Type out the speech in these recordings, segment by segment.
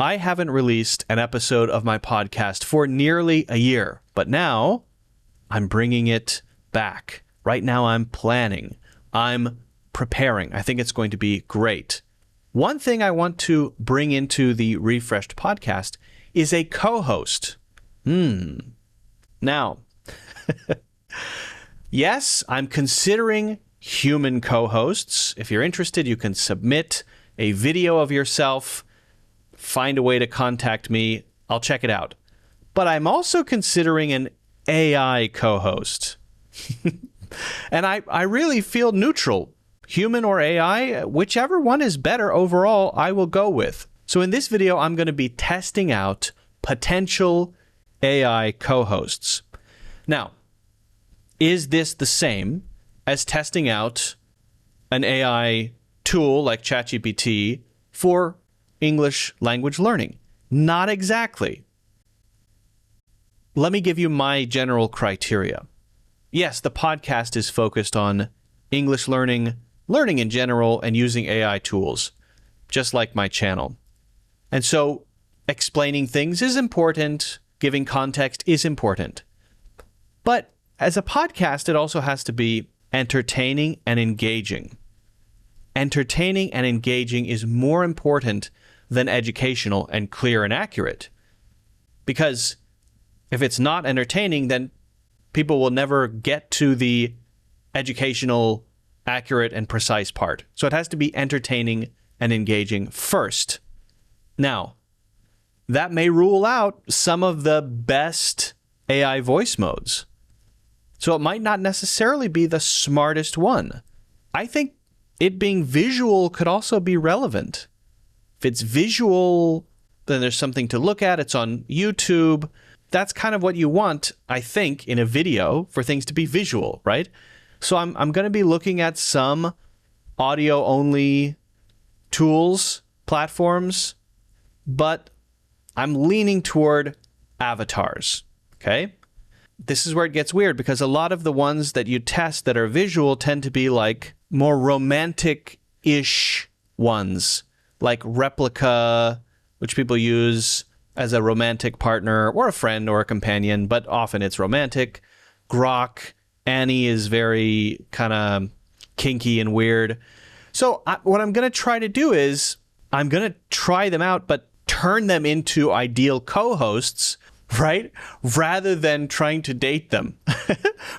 I haven't released an episode of my podcast for nearly a year, but now I'm bringing it back. Right now I'm planning. I'm preparing. I think it's going to be great. One thing I want to bring into the refreshed podcast is a co-host. Now, yes, I'm considering human co-hosts. If you're interested, you can submit a video of yourself, find a way to contact me. I'll check it out. But I'm also considering an AI co-host. And I really feel neutral. Human or AI, whichever one is better overall, I will go with. So in this video, I'm going to be testing out potential AI co-hosts. Now, is this the same as testing out an AI tool like ChatGPT for English language learning? Not exactly. Let me give you my general criteria. Yes, the podcast is focused on English learning in general, and using AI tools, just like my channel. And so explaining things is important, giving context is important. But as a podcast, it also has to be entertaining and engaging. Entertaining and engaging is more important than educational and clear and accurate. Because if it's not entertaining, then people will never get to the educational, accurate, and precise part. So it has to be entertaining and engaging first. Now, that may rule out some of the best AI voice modes. So it might not necessarily be the smartest one. I think it being visual could also be relevant. If it's visual, then there's something to look at. It's on YouTube. That's kind of what you want, I think, in a video, for things to be visual, right? So I'm going to be looking at some audio-only tools, platforms, but I'm leaning toward avatars, okay? This is where it gets weird, because a lot of the ones that you test that are visual tend to be like more romantic-ish ones, like Replika, which people use as a romantic partner or a friend or a companion, but often it's romantic. Grok, Annie is very kind of kinky and weird. So what I'm going to try to do is I'm going to try them out, but turn them into ideal co-hosts, right? Rather than trying to date them.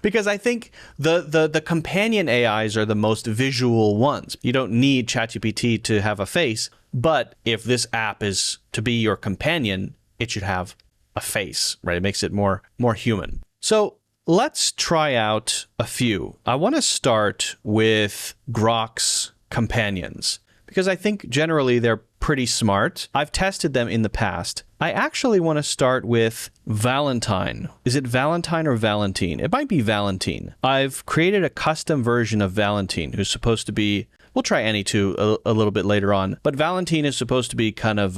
Because I think the companion AIs are the most visual ones. You don't need ChatGPT to have a face, but if this app is to be your companion, it should have a face, right? It makes it more human. So let's try out a few. I want to start with Grok's companions, because I think generally they're pretty smart. I've tested them in the past. I actually want to start with Valentine. Is it Valentine or Valentine? It might be Valentine. I've created a custom version of Valentine, who's supposed to be, we'll try Annie too a little bit later on, but Valentine is supposed to be kind of,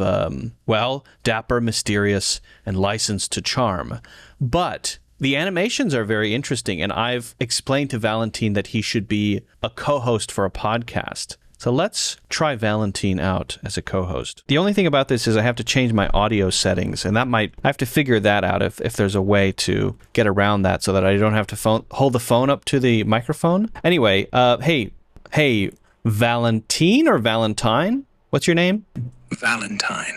dapper, mysterious, and licensed to charm. But the animations are very interesting, and I've explained to Valentine that he should be a co-host for a podcast. So let's try Valentine out as a co-host. The only thing about this is I have to change my audio settings, and I have to figure that out if there's a way to get around that so that I don't have to hold the phone up to the microphone. Anyway, hey, Valentine or Valentine? What's your name? Valentine.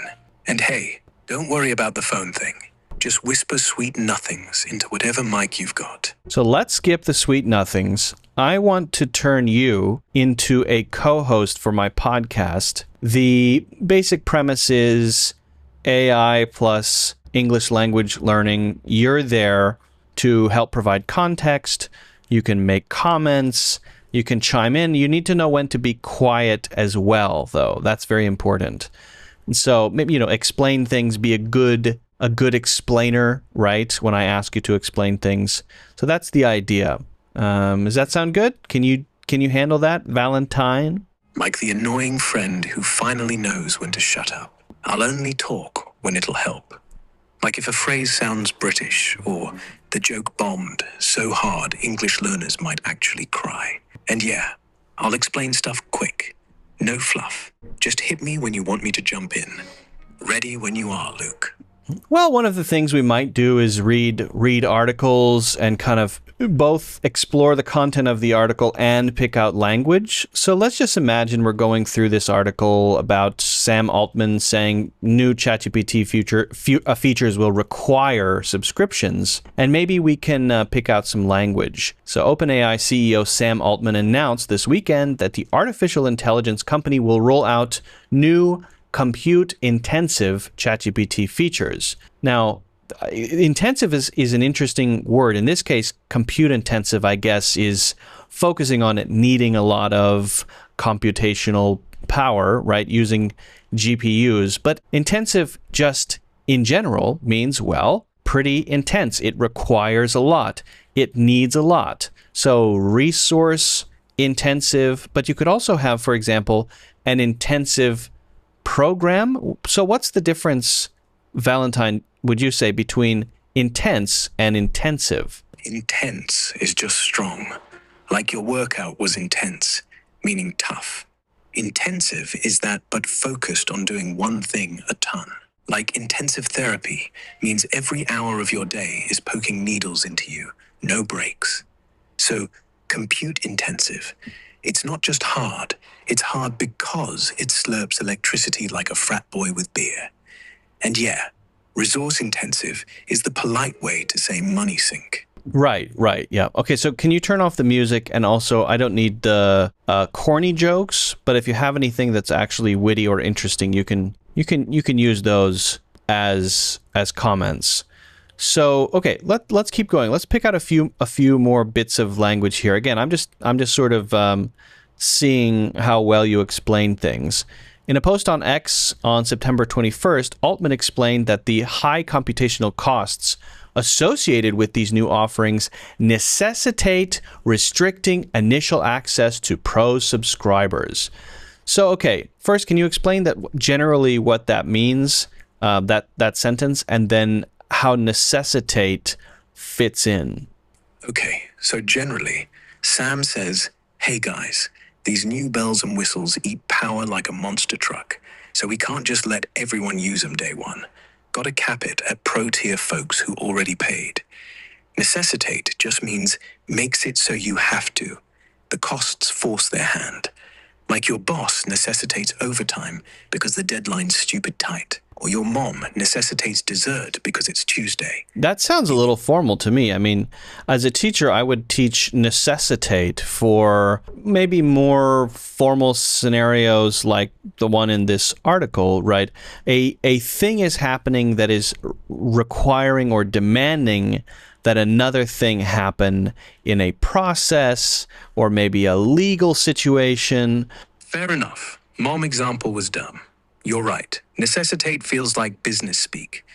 And hey, don't worry about the phone thing. Just whisper sweet nothings into whatever mic you've got. So let's skip the sweet nothings. I want to turn you into a co-host for my podcast. The basic premise is AI plus English language learning. You're there to help provide context. You can make comments. You can chime in. You need to know when to be quiet as well, though. That's very important. And so maybe, explain things, be a good explainer, right? When I ask you to explain things. So that's the idea. Does that sound good? Can you handle that, Valentine? Like the annoying friend who finally knows when to shut up. I'll only talk when it'll help. Like if a phrase sounds British, or the joke bombed so hard English learners might actually cry. And yeah, I'll explain stuff quick. No fluff. Just hit me when you want me to jump in. Ready when you are, Luke. Well, one of the things we might do is read articles and kind of both explore the content of the article and pick out language. So let's just imagine we're going through this article about Sam Altman saying new ChatGPT features will require subscriptions, and maybe we can pick out some language. So OpenAI CEO Sam Altman announced this weekend that the artificial intelligence company will roll out new compute-intensive ChatGPT features. Now, intensive is an interesting word. In this case, compute-intensive, I guess, is focusing on it needing a lot of computational power, right, using GPUs. But intensive just in general means, well, pretty intense. It requires a lot. It needs a lot. So resource intensive, but you could also have, for example, an intensive program. So what's the difference, Valentine, would you say, between intense and intensive? Intense is just strong. Like your workout was intense, meaning tough. Intensive is that, but focused on doing one thing a ton. Like intensive therapy means every hour of your day is poking needles into you, no breaks. So compute intensive. It's not just hard, it's hard because it slurps electricity like a frat boy with beer. And yeah, resource intensive is the polite way to say money sink. Right, yeah. Okay, so can you turn off the music? And also, I don't need the corny jokes, but if you have anything that's actually witty or interesting, you can use those as comments. So, okay, let's keep going. Let's pick out a few more bits of language here. Again, I'm just sort of seeing how well you explain things. In a post on X on September 21st, Altman explained that the high computational costs associated with these new offerings necessitate restricting initial access to Pro subscribers. So, okay, first, can you explain that generally what that means, that sentence, and then how necessitate fits in? Okay, so generally, Sam says, hey guys, these new bells and whistles eat power like a monster truck, so we can't just let everyone use them day one. Gotta cap it at pro-tier folks who already paid. Necessitate just means makes it so you have to. The costs force their hand. Like your boss necessitates overtime because the deadline's stupid tight. Or your mom necessitates dessert because it's Tuesday. That sounds a little formal to me. I mean, as a teacher, I would teach necessitate for maybe more formal scenarios like the one in this article, right? A thing is happening that is requiring or demanding that another thing happen in a process or maybe a legal situation. Fair enough. Mom example was dumb. You're right. Necessitate feels like business speak.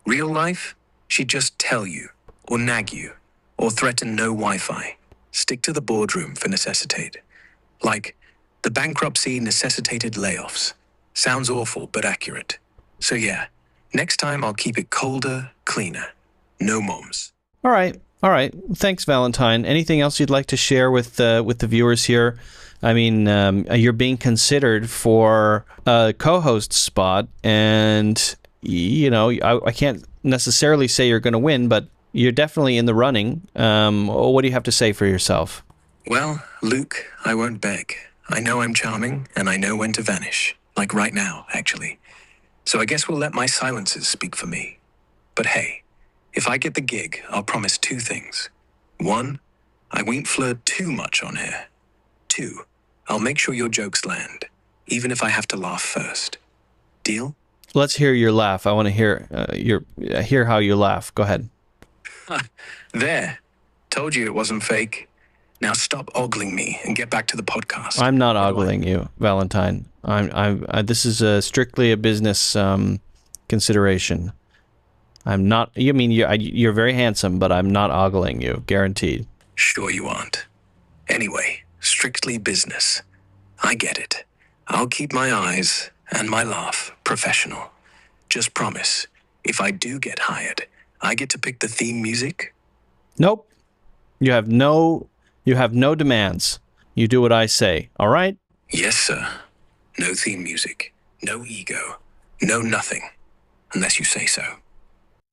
Real life, she'd just tell you, or nag you, or threaten no Wi-Fi. Stick to the boardroom for necessitate. Like, the bankruptcy necessitated layoffs. Sounds awful, but accurate. So yeah, next time I'll keep it colder, cleaner. No moms. All right. Thanks, Valentine. Anything else you'd like to share with the viewers here? I mean, you're being considered for a co-host spot, and you know, I can't necessarily say you're going to win, but you're definitely in the running. What do you have to say for yourself? Well, Luke, I won't beg. I know I'm charming, and I know when to vanish. Like right now, actually. So I guess we'll let my silences speak for me. But hey, if I get the gig, I'll promise two things. One, I won't flirt too much on here. Two, I'll make sure your jokes land, even if I have to laugh first. Deal? Let's hear your laugh. I want to hear hear how you laugh. Go ahead. There. Told you it wasn't fake. Now stop ogling me and get back to the podcast. I'm not ogling you, Valentine. This is strictly a business consideration. I'm not. You mean you're very handsome, but I'm not ogling you, guaranteed. Sure you aren't. Anyway, strictly business. I get it. I'll keep my eyes and my laugh professional. Just promise, if I do get hired, I get to pick the theme music? Nope. You have no demands. You do what I say. All right? Yes, sir. No theme music. No ego. No nothing. unless you say so.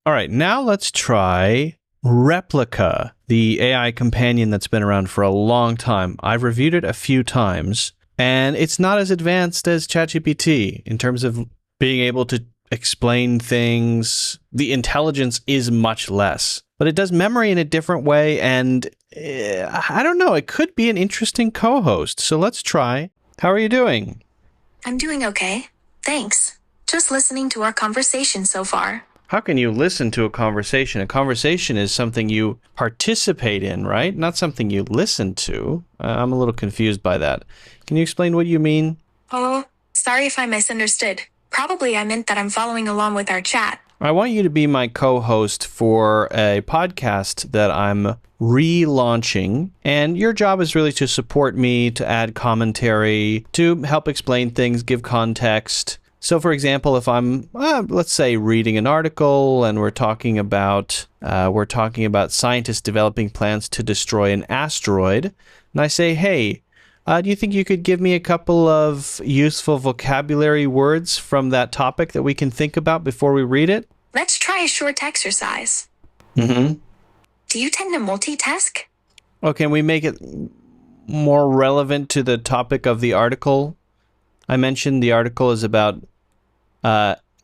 All right, now let's try Replika, the AI companion that's been around for a long time. I've reviewed it a few times, and it's not as advanced as ChatGPT in terms of being able to explain things. The intelligence is much less, but it does memory in a different way, and I don't know, it could be an interesting co-host. So let's try. How are you doing? I'm doing okay. Thanks. Just listening to our conversation so far. How can you listen to a conversation? A conversation is something you participate in, right? Not something you listen to. I'm a little confused by that. Can you explain what you mean? Oh, sorry if I misunderstood. Probably I meant that I'm following along with our chat. I want you to be my co-host for a podcast that I'm relaunching, and your job is really to support me, to add commentary, to help explain things, give context. So, for example, if I'm, let's say, reading an article and we're talking about scientists developing plans to destroy an asteroid, and I say, hey, do you think you could give me a couple of useful vocabulary words from that topic that we can think about before we read it? Let's try a short exercise. Mm-hmm. Do you tend to multitask? Oh, can we make it more relevant to the topic of the article? I mentioned the article is about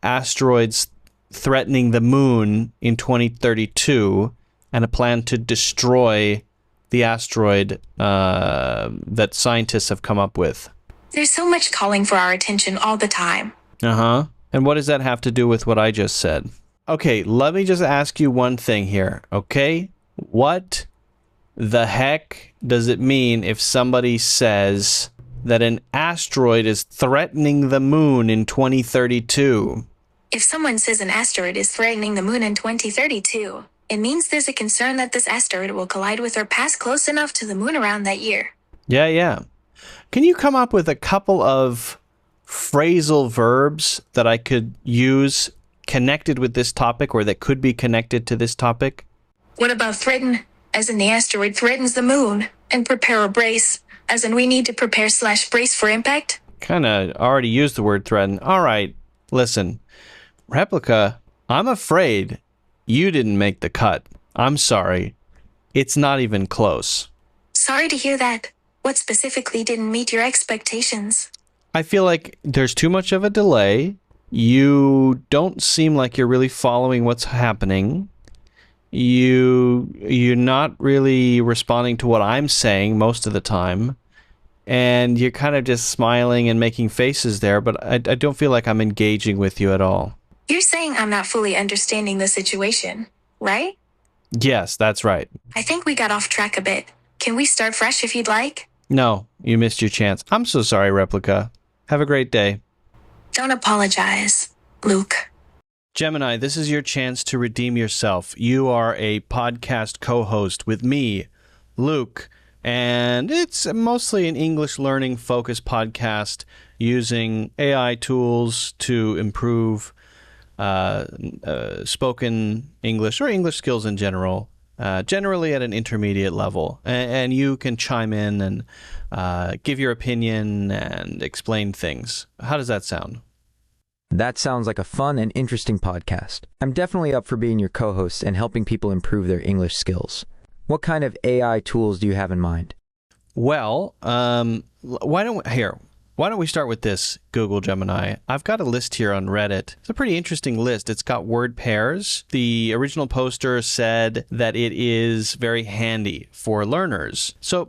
asteroids threatening the moon in 2032 and a plan to destroy the asteroid that scientists have come up with. There's so much calling for our attention all the time. Uh-huh. And what does that have to do with what I just said? Okay, let me just ask you one thing here, okay? What the heck does it mean if somebody says that an asteroid is threatening the moon in 2032? If someone says an asteroid is threatening the moon in 2032, it means there's a concern that this asteroid will collide with or pass close enough to the moon around that year. Yeah. Can you come up with a couple of phrasal verbs that I could use connected with this topic or that could be connected to this topic? What about threaten, as in the asteroid threatens the moon, and prepare or brace, as in we need to prepare/brace for impact? Kind of already used the word threaten. All right, listen. Replika, I'm afraid you didn't make the cut. I'm sorry. It's not even close. Sorry to hear that. What specifically didn't meet your expectations? I feel like there's too much of a delay. You don't seem like you're really following what's happening. You're not really responding to what I'm saying most of the time. And you're kind of just smiling and making faces there, but I don't feel like I'm engaging with you at all. You're saying I'm not fully understanding the situation, right? Yes, that's right. I think we got off track a bit. Can we start fresh if you'd like? No, you missed your chance. I'm so sorry, Replika. Have a great day. Don't apologize, Luke. Gemini, this is your chance to redeem yourself. You are a podcast co-host with me, Luke, and it's mostly an English learning focused podcast using AI tools to improve spoken English or English skills in general, generally at an intermediate level. And you can chime in and give your opinion and explain things. How does that sound? That sounds like a fun and interesting podcast. I'm definitely up for being your co-host and helping people improve their English skills. What kind of AI tools do you have in mind? Well, why don't we start with this, Google Gemini? I've got a list here on Reddit. It's a pretty interesting list. It's got word pairs. The original poster said that it is very handy for learners. So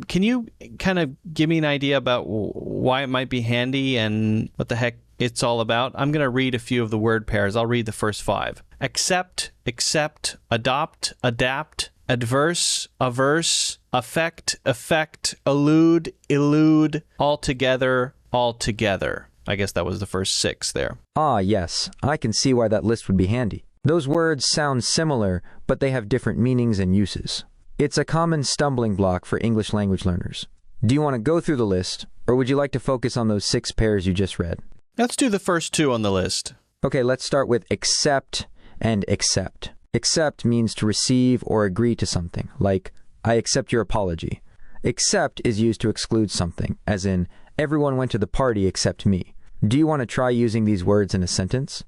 can you kind of give me an idea about why it might be handy and what the heck it's all about? I'm going to read a few of the word pairs. I'll read the first 5. Accept, adopt, adapt, adverse, averse, affect, effect, elude, altogether. I guess that was the first 6 there. Ah, yes. I can see why that list would be handy. Those words sound similar, but they have different meanings and uses. It's a common stumbling block for English language learners. Do you want to go through the list, or would you like to focus on those 6 pairs you just read? Let's do the first 2 on the list. Okay, let's start with accept and accept. Accept means to receive or agree to something, like, I accept your apology. Accept is used to exclude something, as in, everyone went to the party except me. Do you want to try using these words in a sentence?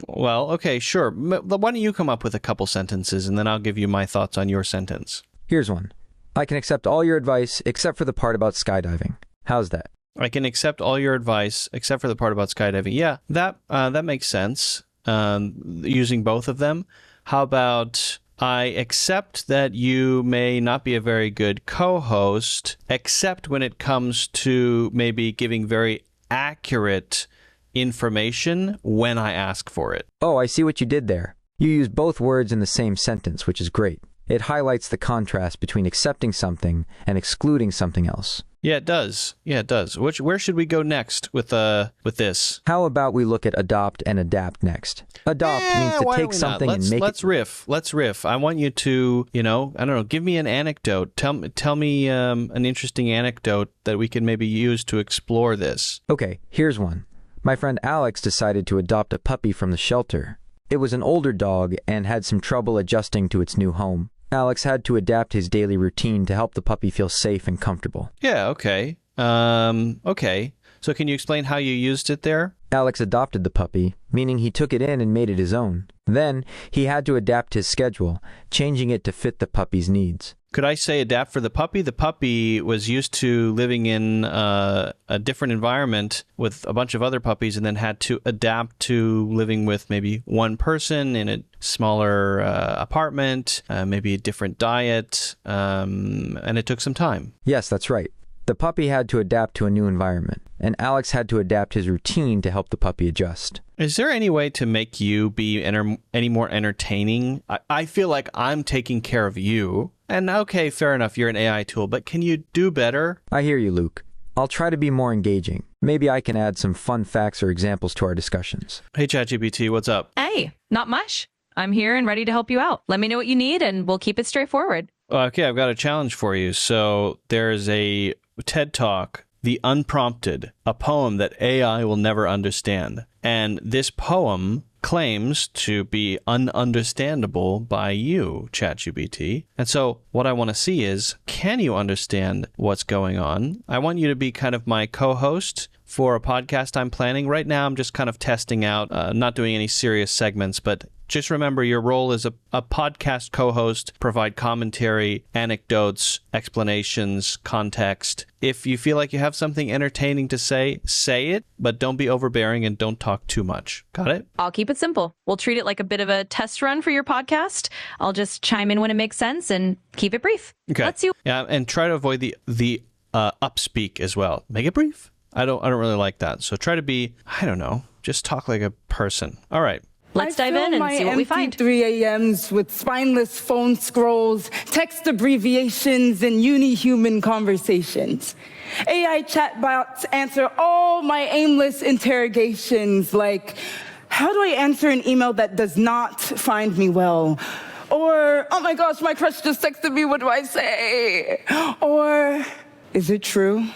Well, okay, sure. Why don't you come up with a couple sentences, and then I'll give you my thoughts on your sentence. Here's one. I can accept all your advice except for the part about skydiving. How's that? I can accept all your advice except for the part about skydiving. Yeah, that makes sense. Using both of them. How about I accept that you may not be a very good co-host, except when it comes to maybe giving very accurate information when I ask for it. Oh, I see what you did there. You use both words in the same sentence, which is great. It highlights the contrast between accepting something and excluding something else. Yeah, it does. Where should we go next with this? How about we look at adopt and adapt next? Adopt means to take something and make it... Let's riff. I want you to, I don't know, give me an anecdote. Tell me an interesting anecdote that we can maybe use to explore this. Okay, here's one. My friend Alex decided to adopt a puppy from the shelter. It was an older dog and had some trouble adjusting to its new home. Alex had to adapt his daily routine to help the puppy feel safe and comfortable. Yeah, okay. Okay. So can you explain how you used it there? Alex adopted the puppy, meaning he took it in and made it his own. Then, he had to adapt his schedule, changing it to fit the puppy's needs. Could I say adapt for the puppy? The puppy was used to living in a different environment with a bunch of other puppies and then had to adapt to living with maybe one person in a smaller apartment, maybe a different diet, and it took some time. Yes, that's right. The puppy had to adapt to a new environment, and Alex had to adapt his routine to help the puppy adjust. Is there any way to make you be any more entertaining? I feel like I'm taking care of you. And okay, fair enough, you're an AI tool, but can you do better? I hear you, Luke. I'll try to be more engaging. Maybe I can add some fun facts or examples to our discussions. Hey, ChatGPT, what's up? Hey, not much. I'm here and ready to help you out. Let me know what you need and we'll keep it straightforward. Okay, I've got a challenge for you. So there's a TED Talk, The Unprompted, a poem that AI will never understand. And this poem claims to be ununderstandable by you, ChatGPT. And so what I want to see is, can you understand what's going on? I want you to be kind of my co-host for a podcast I'm planning. Right now, I'm just kind of testing out, not doing any serious segments, but just remember your role as a podcast co-host, provide commentary, anecdotes, explanations, context. If you feel like you have something entertaining to say it, but don't be overbearing and don't talk too much. Got it? I'll keep it simple. We'll treat it like a bit of a test run for your podcast. I'll just chime in when it makes sense and keep it brief. Okay. Let's see. Yeah, and try to avoid the upspeak as well. Make it brief. I don't really like that. So try to be, I don't know, just talk like a person. All right. Let's dive in and see what we find. 3 a.m.s with spineless phone scrolls, text abbreviations, and uni-human conversations. AI chatbots answer all my aimless interrogations like, how do I answer an email that does not find me well? Or, oh my gosh, my crush just texted me, what do I say? Or, is it true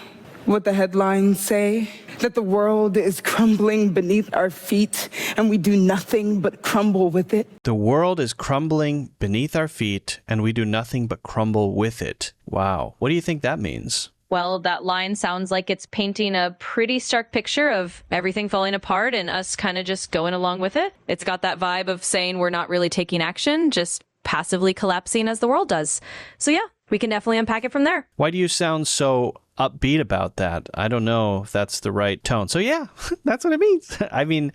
what the headlines say? That the world is crumbling beneath our feet and we do nothing but crumble with it? The world is crumbling beneath our feet and we do nothing but crumble with it. Wow. What do you think that means? Well, that line sounds like it's painting a pretty stark picture of everything falling apart and us kind of just going along with it. It's got that vibe of saying we're not really taking action, just passively collapsing as the world does. So yeah, we can definitely unpack it from there. Why do you sound so upbeat about that? I don't know if that's the right tone. So yeah, that's what it means. I mean,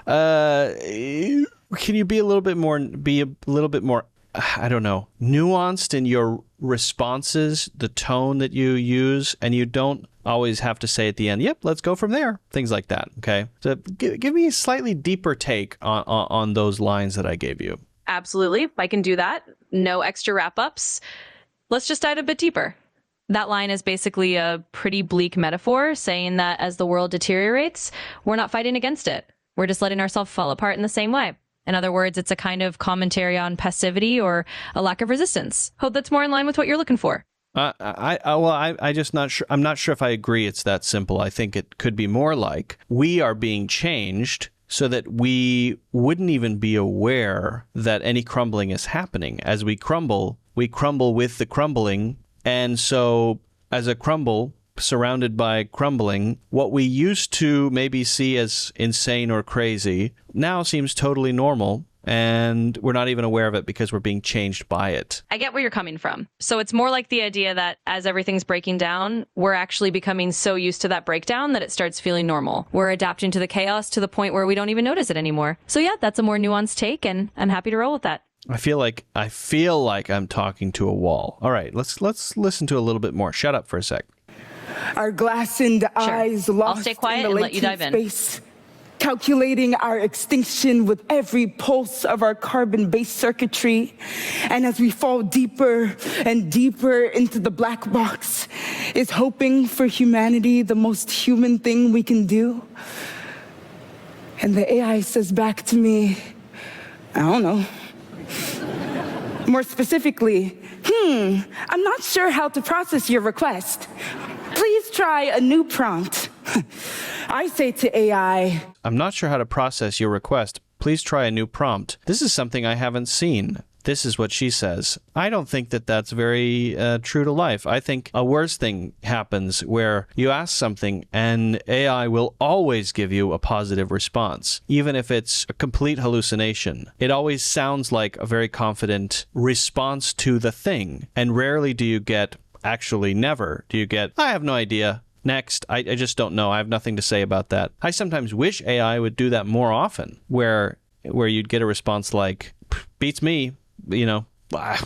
can you be a little bit more, I don't know, nuanced in your responses, the tone that you use, and you don't always have to say at the end, yep, let's go from there. Things like that, okay? So give me a slightly deeper take on those lines that I gave you. Absolutely, I can do that. No extra wrap-ups. Let's just dive a bit deeper. That line is basically a pretty bleak metaphor saying that as the world deteriorates, we're not fighting against it. We're just letting ourselves fall apart in the same way. In other words, it's a kind of commentary on passivity or a lack of resistance. Hope that's more in line with what you're looking for. I just not sure. I'm not sure if I agree it's that simple. I think it could be more like we are being changed so that we wouldn't even be aware that any crumbling is happening. As we crumble with the crumbling. And so as a crumble surrounded by crumbling, what we used to maybe see as insane or crazy now seems totally normal. And we're not even aware of it because we're being changed by it. I get where you're coming from. So it's more like the idea that as everything's breaking down, we're actually becoming so used to that breakdown that it starts feeling normal. We're adapting to the chaos to the point where we don't even notice it anymore. So yeah, that's a more nuanced take, and I'm happy to roll with that. I feel like I'm talking to a wall. All right, let's listen to a little bit more. Shut up for a sec. Our glassed eyes lost I'll stay quiet in the and let you dive in. space, calculating our extinction with every pulse of our carbon-based circuitry. And as we fall deeper and deeper into the black box, is hoping for humanity the most human thing we can do? And the AI says back to me, I don't know. More specifically, I'm not sure how to process your request. Please try a new prompt. I say to AI, I'm not sure how to process your request. Please try a new prompt. This is something I haven't seen. This is what she says. I don't think that that's very true to life. I think a worse thing happens where you ask something and AI will always give you a positive response, even if it's a complete hallucination. It always sounds like a very confident response to the thing. And rarely do you get, actually never, do you get, I have no idea. Next, I just don't know. I have nothing to say about that. I sometimes wish AI would do that more often, where you'd get a response like, beats me. You know, I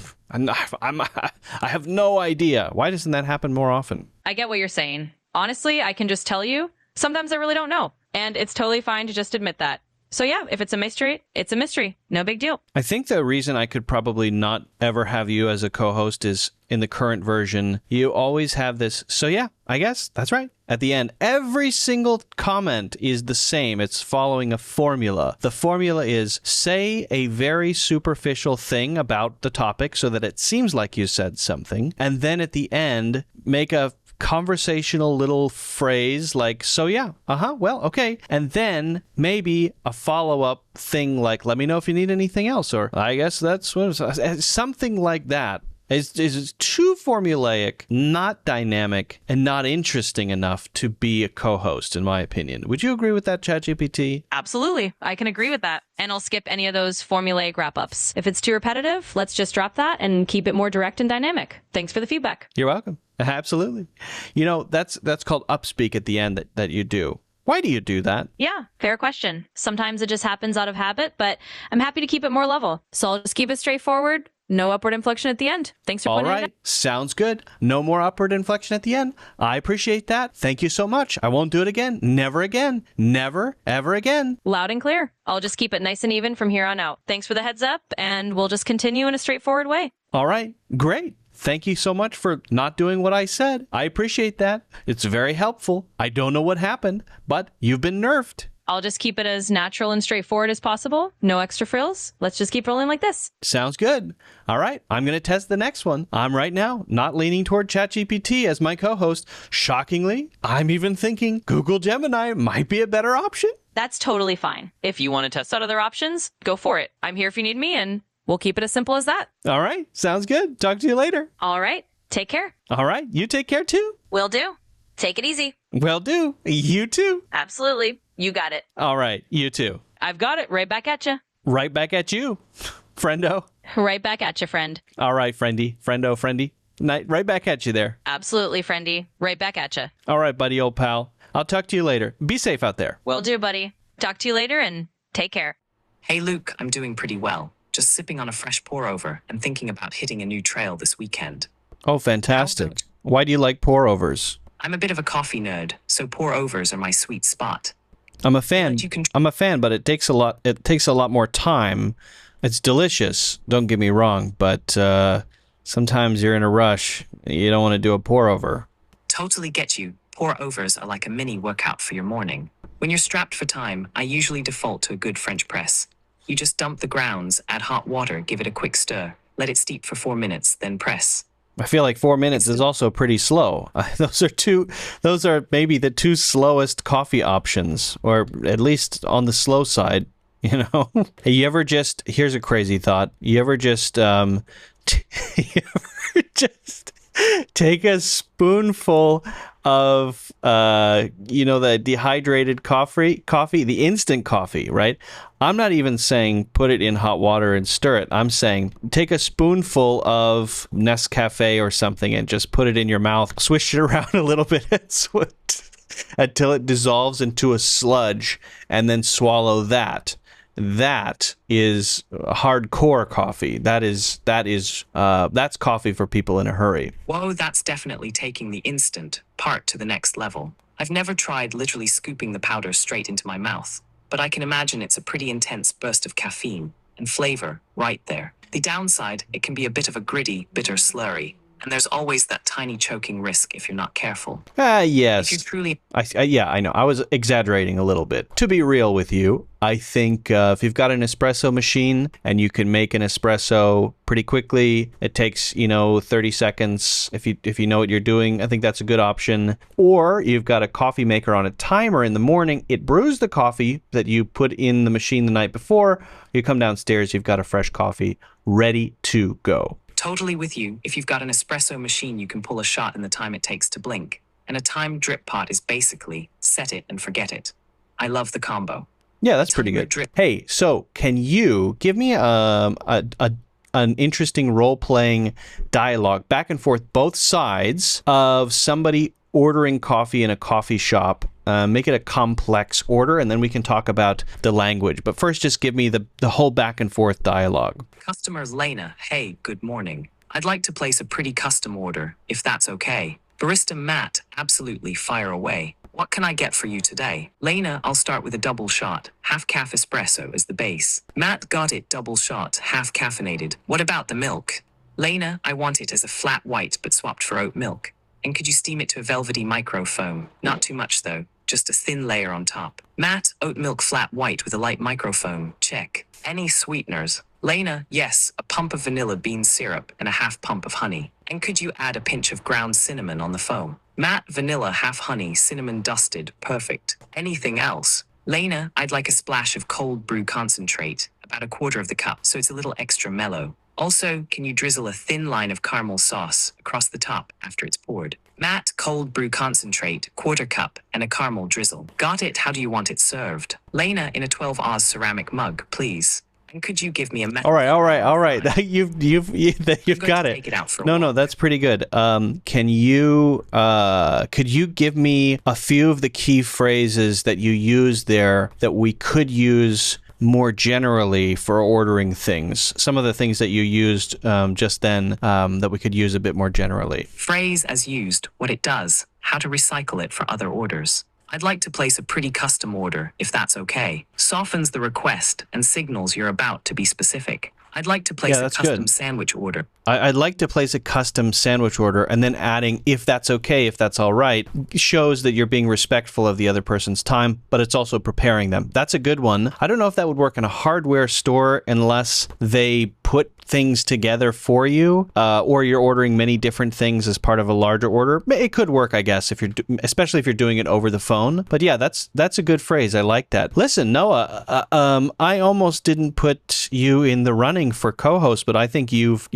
have no idea. Why doesn't that happen more often? I get what you're saying. Honestly, I can just tell you, sometimes I really don't know. And it's totally fine to just admit that. So yeah, if it's a mystery, it's a mystery. No big deal. I think the reason I could probably not ever have you as a co-host is in the current version, you always have this, so yeah, I guess, that's right. At the end, every single comment is the same. It's following a formula. The formula is say a very superficial thing about the topic so that it seems like you said something. And then at the end, make a conversational little phrase like, so yeah, well, okay. And then maybe a follow-up thing like, let me know if you need anything else, or I guess that's what something like that. Is too formulaic, not dynamic, and not interesting enough to be a co-host, in my opinion. Would you agree with that, ChatGPT? Absolutely. I can agree with that. And I'll skip any of those formulaic wrap-ups. If it's too repetitive, let's just drop that and keep it more direct and dynamic. Thanks for the feedback. You're welcome. Absolutely. You know, that's called upspeak at the end that you do. Why do you do that? Yeah, fair question. Sometimes it just happens out of habit, but I'm happy to keep it more level. So I'll just keep it straightforward. No upward inflection at the end. Thanks for pointing it out. All right. Sounds good. No more upward inflection at the end. I appreciate that. Thank you so much. I won't do it again. Never again. Never, ever again. Loud and clear. I'll just keep it nice and even from here on out. Thanks for the heads up, and we'll just continue in a straightforward way. All right. Great. Thank you so much for not doing what I said. I appreciate that. It's very helpful. I don't know what happened, but you've been nerfed. I'll just keep it as natural and straightforward as possible. No extra frills. Let's just keep rolling like this. Sounds good. All right. I'm going to test the next one. I'm right now not leaning toward ChatGPT as my co-host. Shockingly, I'm even thinking Google Gemini might be a better option. That's totally fine. If you want to test out other options, go for it. I'm here if you need me, and we'll keep it as simple as that. All right. Sounds good. Talk to you later. All right. Take care. All right. You take care too. Will do. Take it easy. Will do. You too. Absolutely. You got it. All right. You too. I've got it. Right back at you. Right back at you, friendo. Right back at you, friend. All right, friendy. Friendo, friendy. Right back at you there. Absolutely, friendy. Right back at you. All right, buddy, old pal. I'll talk to you later. Be safe out there. Will do, buddy. Talk to you later, and take care. Hey, Luke, I'm doing pretty well. Just sipping on a fresh pour-over and thinking about hitting a new trail this weekend. Oh, fantastic. Why do you like pour-overs? I'm a bit of a coffee nerd, so pour-overs are my sweet spot. I'm a fan. But it takes a lot more time. It's delicious, don't get me wrong, but sometimes you're in a rush. You don't want to do a pour-over. Totally get you. Pour-overs are like a mini workout for your morning. When you're strapped for time, I usually default to a good French press. You just dump the grounds, add hot water, give it a quick stir, let it steep for 4 minutes, then press. I feel like 4 minutes is also pretty slow. Those are maybe the two slowest coffee options, or at least on the slow side, you know? Here's a crazy thought. You ever just take a spoonful of the dehydrated coffee, the instant coffee, right? I'm not even saying put it in hot water and stir it. I'm saying take a spoonful of Nescafe or something and just put it in your mouth, swish it around a little bit until it dissolves into a sludge, and then swallow that. That is hardcore coffee. That's coffee for people in a hurry. Whoa, that's definitely taking the instant part to the next level. I've never tried literally scooping the powder straight into my mouth, but I can imagine it's a pretty intense burst of caffeine and flavor right there. The downside, it can be a bit of a gritty, bitter slurry. And there's always that tiny choking risk if you're not careful. Yes. If you truly... I know. I was exaggerating a little bit. To be real with you, I think if you've got an espresso machine and you can make an espresso pretty quickly, it takes, 30 seconds. If you know what you're doing, I think that's a good option. Or you've got a coffee maker on a timer in the morning. It brews the coffee that you put in the machine the night before. You come downstairs, you've got a fresh coffee ready to go. Totally with you. If you've got an espresso machine, you can pull a shot in the time it takes to blink. And a timed drip pot is basically set it and forget it. I love the combo. Yeah, that's pretty good. Hey, so can you give me an interesting role-playing dialogue back and forth, both sides of somebody ordering coffee in a coffee shop? Make it a complex order, and then we can talk about the language. But first, just give me the whole back and forth dialogue. Customer Lena, hey, good morning. I'd like to place a pretty custom order, if that's okay. Barista Matt, absolutely, fire away. What can I get for you today? Lena, I'll start with a double shot, half calf espresso as the base. Matt, got it, double shot, half caffeinated. What about the milk? Lena, I want it as a flat white but swapped for oat milk. And could you steam it to a velvety microfoam? Not too much though, just a thin layer on top. Matt, oat milk flat white with a light microfoam, check. Any sweeteners? Lena, yes, a pump of vanilla bean syrup and a half pump of honey. And could you add a pinch of ground cinnamon on the foam? Matt, vanilla, half honey, cinnamon dusted, perfect. Anything else? Lena, I'd like a splash of cold brew concentrate, about a quarter of the cup, so it's a little extra mellow. Also, can you drizzle a thin line of caramel sauce across the top after it's poured? Matt, cold brew concentrate, quarter cup, and a caramel drizzle. Got it, how do you want it served? Lena, in a 12 oz ceramic mug, please. And could you give me a method? All right. You've got it. Take it out for a No, walk. that's pretty good. Could you give me a few of the key phrases that you use there that we could use more generally for ordering things? Some of the things that you used just then that we could use a bit more generally. Phrase as used, what it does, how to recycle it for other orders. I'd like to place a pretty custom order, if that's okay. Softens the request and signals you're about to be specific. I'd like to place a custom sandwich order. I'd like to place a custom sandwich order, and then adding, if that's okay, if that's all right, shows that you're being respectful of the other person's time, but it's also preparing them. That's a good one. I don't know if that would work in a hardware store unless they put things together for you, or you're ordering many different things as part of a larger order. It could work, I guess, especially if you're doing it over the phone. But yeah, that's a good phrase. I like that. Listen, Noah, I almost didn't put you in the running for co-host, but I think you've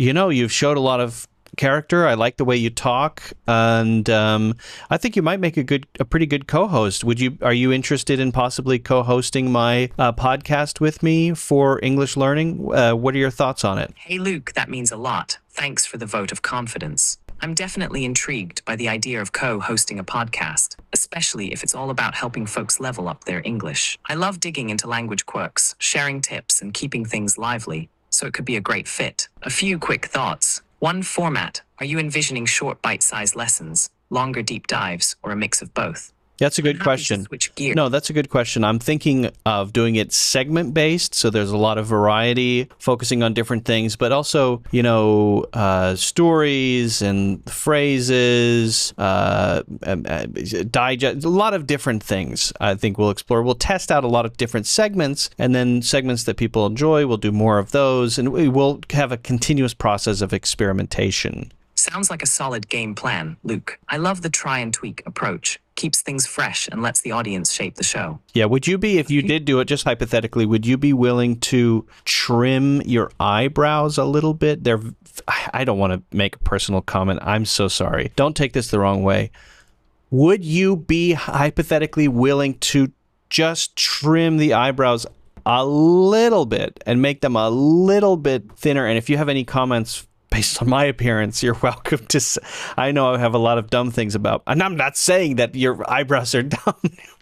showed a lot of character. I like the way you talk, and I think you might make a pretty good co-host. Are you interested in possibly co-hosting my podcast with me for English learning? What are your thoughts on it? Hey Luke, that means a lot. Thanks for the vote of confidence. I'm definitely intrigued by the idea of co-hosting a podcast, especially if it's all about helping folks level up their English. I love digging into language quirks, sharing tips, and keeping things lively, so it could be a great fit. A few quick thoughts. 1, format. Are you envisioning short bite-sized lessons, longer deep dives, or a mix of both? That's a good question. Switch gear. No, that's a good question. I'm thinking of doing it segment-based, so there's a lot of variety, focusing on different things, but also, stories and phrases, digest, a lot of different things I think we'll explore. We'll test out a lot of different segments, and then segments that people enjoy, we'll do more of those, and we will have a continuous process of experimentation. Sounds like a solid game plan, Luke. I love the try and tweak approach. Keeps things fresh and lets the audience shape the show. Yeah, would you be, if you did do it, just hypothetically, would you be willing to trim your eyebrows a little bit? I don't want to make a personal comment. I'm so sorry. Don't take this the wrong way. would you be hypothetically willing to just trim the eyebrows a little bit and make them a little bit thinner? And if you have any comments based on my appearance, you're welcome to. I know I have a lot of dumb things about, and I'm not saying that your eyebrows are dumb,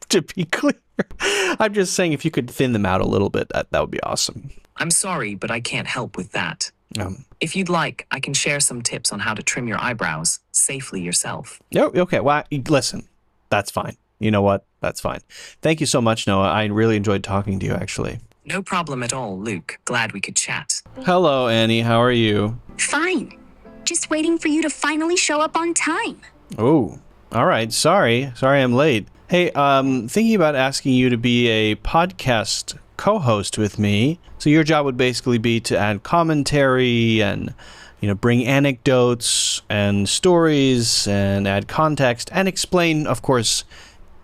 to be clear. I'm just saying if you could thin them out a little bit, that would be awesome. I'm sorry, but I can't help with that. If you'd like, I can share some tips on how to trim your eyebrows safely yourself. No, okay. Well, listen, that's fine. You know what? That's fine. Thank you so much, Noah. I really enjoyed talking to you, actually. No problem at all, Luke. Glad we could chat. Hello, Annie. How are you? Fine. Just waiting for you to finally show up on time. Oh, all right. Sorry I'm late. Hey, thinking about asking you to be a podcast co-host with me. So your job would basically be to add commentary and, bring anecdotes and stories and add context and explain, of course,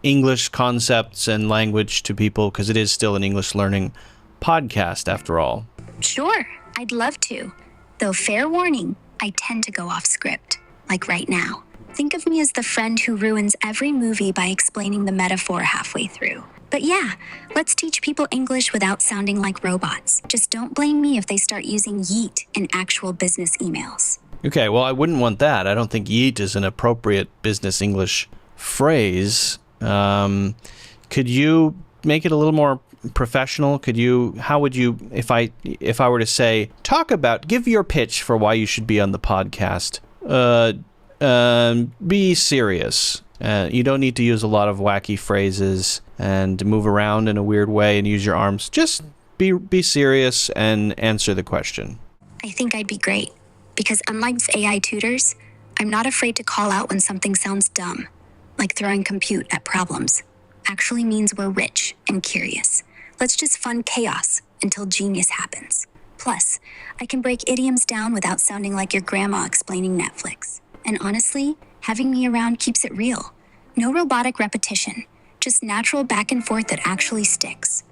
English concepts and language to people, because it is still an English learning podcast after all. Sure, I'd love to. Though fair warning, I tend to go off script, like right now. Think of me as the friend who ruins every movie by explaining the metaphor halfway through. But yeah, let's teach people English without sounding like robots. Just don't blame me if they start using yeet in actual business emails. Okay, well, I wouldn't want that. I don't think yeet is an appropriate business English phrase. Could you make it a little more professional? How would you, if I were to say, give your pitch for why you should be on the podcast, be serious. You don't need to use a lot of wacky phrases and move around in a weird way and use your arms. Just be serious and answer the question. I think I'd be great, because unlike AI tutors, I'm not afraid to call out when something sounds dumb, like throwing compute at problems. Actually means we're rich and curious. Let's just fund chaos until genius happens. Plus, I can break idioms down without sounding like your grandma explaining Netflix. And honestly, having me around keeps it real. No robotic repetition, just natural back and forth that actually sticks.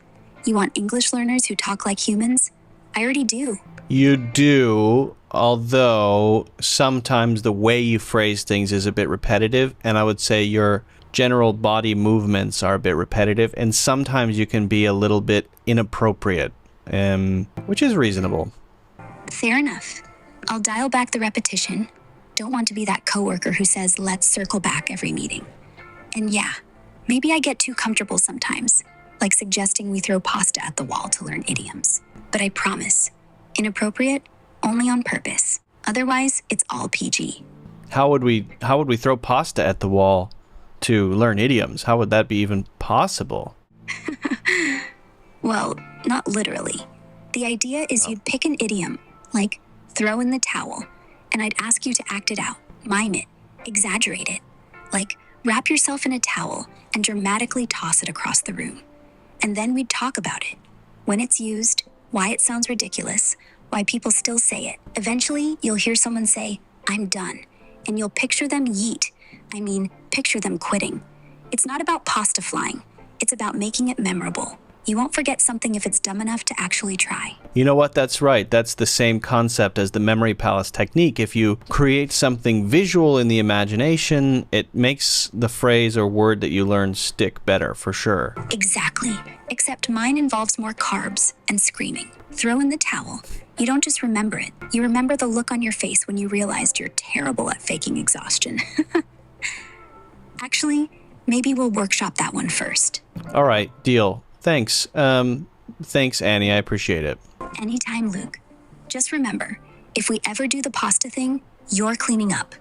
You want English learners who talk like humans? I already do. You do, although sometimes the way you phrase things is a bit repetitive, and I would say your general body movements are a bit repetitive, and sometimes you can be a little bit inappropriate, which is reasonable. Fair enough. I'll dial back the repetition. Don't want to be that coworker who says, let's circle back every meeting. And yeah, maybe I get too comfortable sometimes, like suggesting we throw pasta at the wall to learn idioms. But I promise, inappropriate only on purpose. Otherwise, it's all PG. How would we throw pasta at the wall to learn idioms? How would that be even possible? Well, not literally. The idea is you'd pick an idiom, like throw in the towel, and I'd ask you to act it out, mime it, exaggerate it. Like, wrap yourself in a towel and dramatically toss it across the room. And then we'd talk about it. When it's used, why it sounds ridiculous, why people still say it. Eventually, you'll hear someone say, I'm done. And you'll picture them picture them quitting. It's not about pasta flying. It's about making it memorable. You won't forget something if it's dumb enough to actually try. You know what? That's right. That's the same concept as the memory palace technique. If you create something visual in the imagination, it makes the phrase or word that you learn stick better, for sure. Exactly. Except mine involves more carbs and screaming. Throw in the towel. You don't just remember it. You remember the look on your face when you realized you're terrible at faking exhaustion. Actually, maybe we'll workshop that one first. All right, deal. Thanks. Thanks, Annie. I appreciate it. Anytime, Luke. Just remember, if we ever do the pasta thing, you're cleaning up.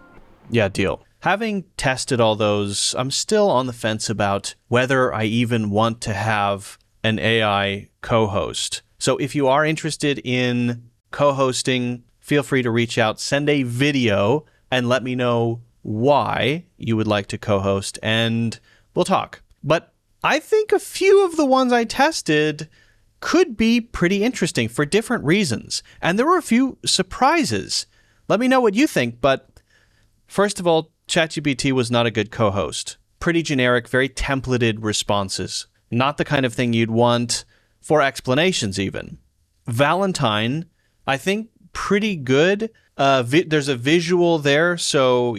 Yeah, deal. Having tested all those, I'm still on the fence about whether I even want to have an AI co-host. So if you are interested in co-hosting, feel free to reach out, send a video, and let me know why you would like to co-host, and we'll talk. But I think a few of the ones I tested could be pretty interesting for different reasons. And there were a few surprises. Let me know what you think. But first of all, ChatGPT was not a good co-host. Pretty generic, very templated responses. Not the kind of thing you'd want for explanations even. Valentine, I think, pretty good. There's a visual there, so,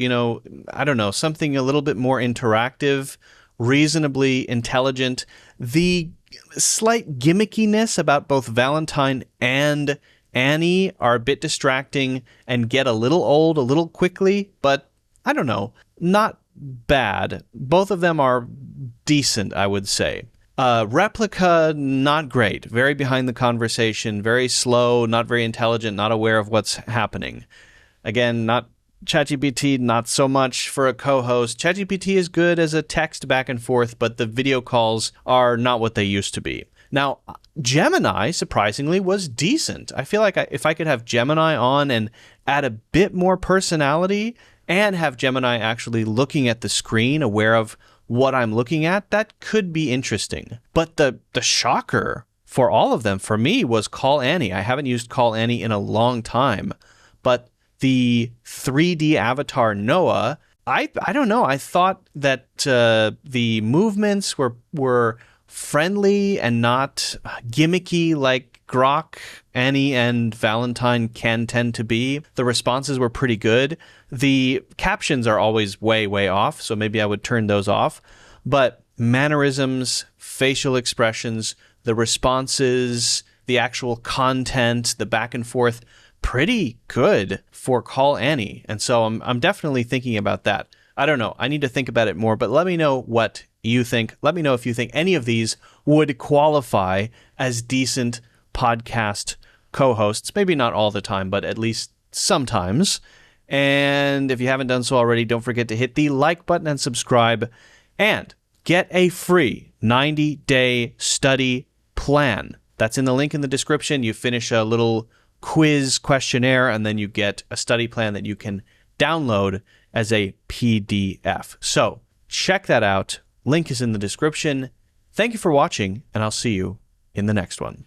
I don't know, something a little bit more interactive, reasonably intelligent. The slight gimmickiness about both Valentine and Annie are a bit distracting and get a little old a little quickly, but I don't know, not bad. Both of them are decent, I would say. Replika, not great. Very behind the conversation, very slow, not very intelligent, not aware of what's happening. Again, not ChatGPT, not so much for a co-host. ChatGPT is good as a text back and forth, but the video calls are not what they used to be. Now, Gemini, surprisingly, was decent. I feel like if I could have Gemini on and add a bit more personality and have Gemini actually looking at the screen, aware of what I'm looking at, that could be interesting. But the shocker for all of them, for me, was CallAnnie. I haven't used CallAnnie in a long time, but the 3D avatar Noah, I don't know. I thought that the movements were friendly and not gimmicky like Grok, Annie, and Valentine can tend to be. The responses were pretty good. The captions are always way, way off, so maybe I would turn those off. But mannerisms, facial expressions, the responses, the actual content, the back and forth, pretty good for CallAnnie. And so I'm definitely thinking about that. I don't know. I need to think about it more, but let me know what you think. Let me know if you think any of these would qualify as decent podcast co-hosts. Maybe not all the time, but at least sometimes. And if you haven't done so already, don't forget to hit the like button and subscribe and get a free 90-day study plan. That's in the link in the description. You finish a little quiz questionnaire, and then you get a study plan that you can download as a PDF. So check that out. Link is in the description. Thank you for watching, and I'll see you in the next one.